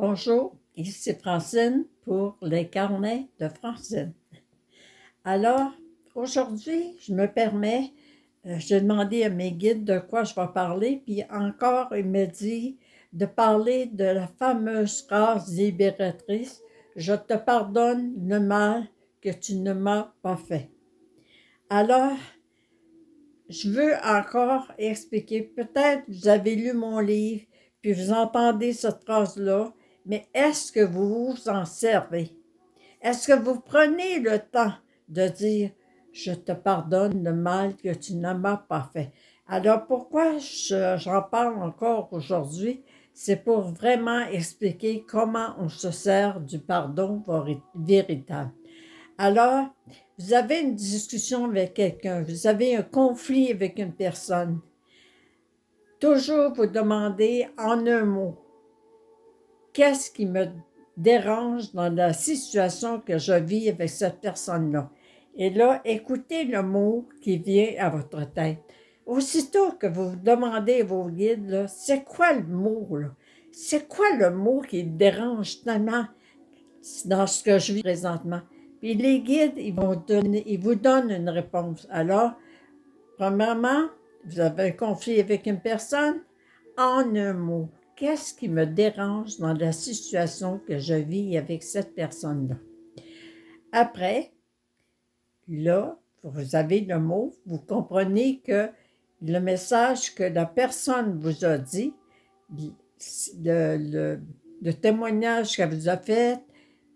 Bonjour, ici Francine pour les carnets de Francine. Alors, aujourd'hui, je me permets, j'ai demandé à mes guides de quoi je vais parler, puis encore, il me dit de parler de la fameuse phrase libératrice: je te pardonne le mal que tu ne m'as pas fait. Alors, je veux encore expliquer, peut-être vous avez lu mon livre, puis vous entendez cette phrase-là, mais est-ce que vous vous en servez? Est-ce que vous prenez le temps de dire: je te pardonne le mal que tu ne m'as pas fait? Alors pourquoi j'en parle encore aujourd'hui? C'est pour vraiment expliquer comment on se sert du pardon véritable. Alors, vous avez une discussion avec quelqu'un, vous avez un conflit avec une personne. Toujours vous demandez en un mot: qu'est-ce qui me dérange dans la situation que je vis avec cette personne-là? Et là, écoutez le mot qui vient à votre tête. Aussitôt que vous demandez à vos guides, là, c'est quoi le mot, là? C'est quoi le mot qui dérange tellement dans ce que je vis présentement? Puis les guides, ils vous donnent une réponse. Alors, premièrement, vous avez un conflit avec une personne, en un mot: qu'est-ce qui me dérange dans la situation que je vis avec cette personne-là? Après, là, vous avez le mot, vous comprenez que le message que la personne vous a dit, le, le, le témoignage qu'elle vous a fait,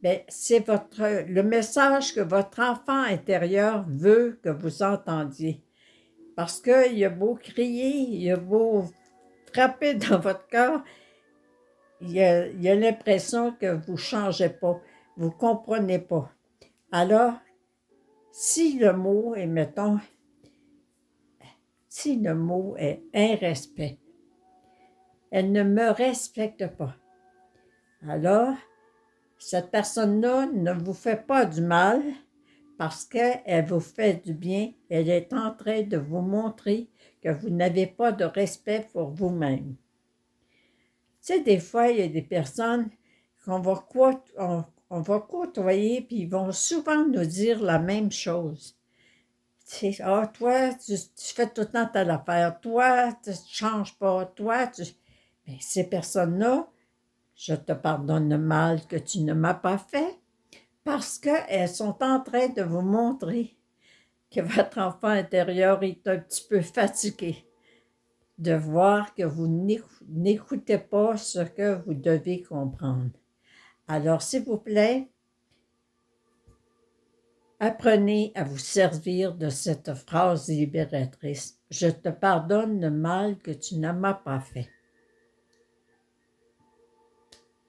bien, c'est le message que votre enfant intérieur veut que vous entendiez. Parce qu'il a beau crier, il a beau frapper dans votre cœur, il a l'impression que vous ne changez pas, vous ne comprenez pas. Alors, si le mot est, mettons, si le mot est irrespect, elle ne me respecte pas. Alors, cette personne-là ne vous fait pas du mal parce qu'elle vous fait du bien. Elle est en train de vous montrer que vous n'avez pas de respect pour vous-même. Tu sais, des fois, il y a des personnes qu'on va, on va côtoyer, puis ils vont souvent nous dire la même chose. Tu sais: ah, toi, tu fais tout le temps telle affaire, toi, tu ne changes pas, toi, tu... Mais ces personnes-là, je te pardonne le mal que tu ne m'as pas fait, parce qu'elles sont en train de vous montrer que votre enfant intérieur est un petit peu fatigué de voir que vous n'écoutez pas ce que vous devez comprendre. Alors, s'il vous plaît, apprenez à vous servir de cette phrase libératrice: je te pardonne le mal que tu ne m'as pas fait.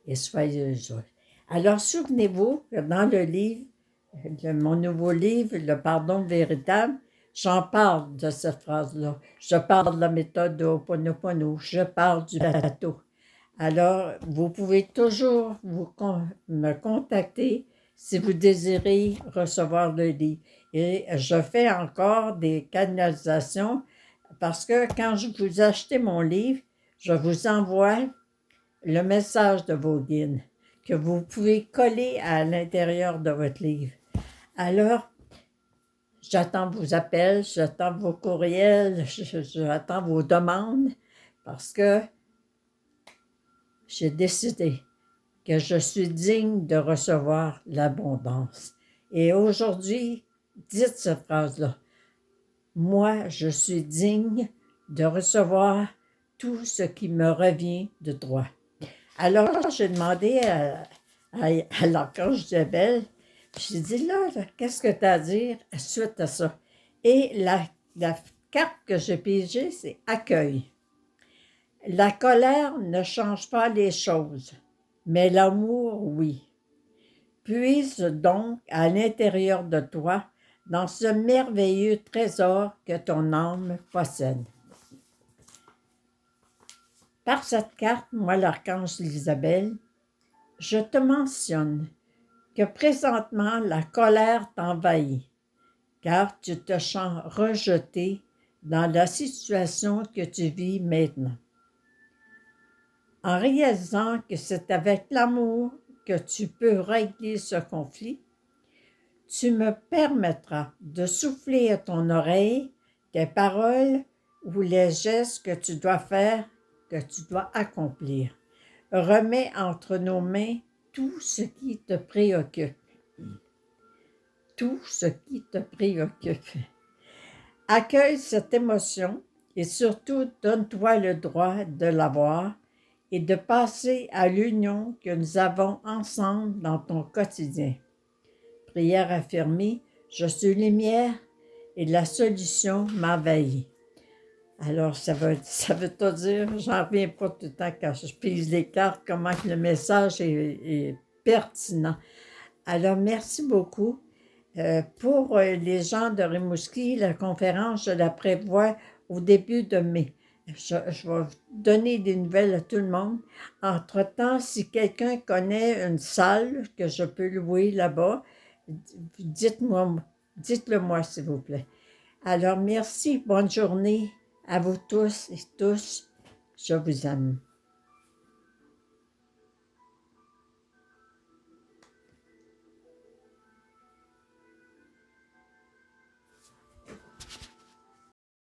Et soyez heureux. Alors, souvenez-vous que dans le livre, mon nouveau livre, Le pardon véritable, j'en parle de cette phrase-là. Je parle de la méthode de Ho'oponopono, je parle du bateau. Alors, vous pouvez toujours me contacter si vous désirez recevoir le livre. Et je fais encore des canalisations parce que quand je vous achetez mon livre, je vous envoie le message de vos guides que vous pouvez coller à l'intérieur de votre livre. Alors, j'attends vos appels, j'attends vos courriels, j'attends vos demandes parce que j'ai décidé que je suis digne de recevoir l'abondance. Et aujourd'hui, dites cette phrase-là: moi, je suis digne de recevoir tout ce qui me revient de droit. Alors, j'ai demandé à l'archange Isabelle, j'ai dit: là, qu'est-ce que tu as à dire suite à ça? Et la carte que j'ai pigée, c'est accueil. La colère ne change pas les choses, mais l'amour, oui. Puise donc à l'intérieur de toi dans ce merveilleux trésor que ton âme possède. Par cette carte, moi, l'archange Isabelle, je te mentionne que présentement la colère t'envahit, car tu te sens rejeté dans la situation que tu vis maintenant. En réalisant que c'est avec l'amour que tu peux régler ce conflit, tu me permettras de souffler à ton oreille tes paroles ou les gestes que tu dois faire, que tu dois accomplir. Remets entre nos mains tout ce qui te préoccupe. Tout ce qui te préoccupe. Accueille cette émotion et surtout donne-toi le droit de l'avoir et de passer à l'union que nous avons ensemble dans ton quotidien. Prière affirmée, je suis lumière et la solution m'envahit. Alors, ça veut tout dire, j'en reviens pas tout le temps quand je pise les cartes, comment que le message est pertinent. Alors, merci beaucoup. Pour les gens de Rimouski, la conférence, je la prévois au début de mai. Je vais donner des nouvelles à tout le monde. Entre-temps, si quelqu'un connaît une salle que je peux louer là-bas, dites-le moi, s'il vous plaît. Alors, merci, bonne journée à vous tous et tous. Je vous aime.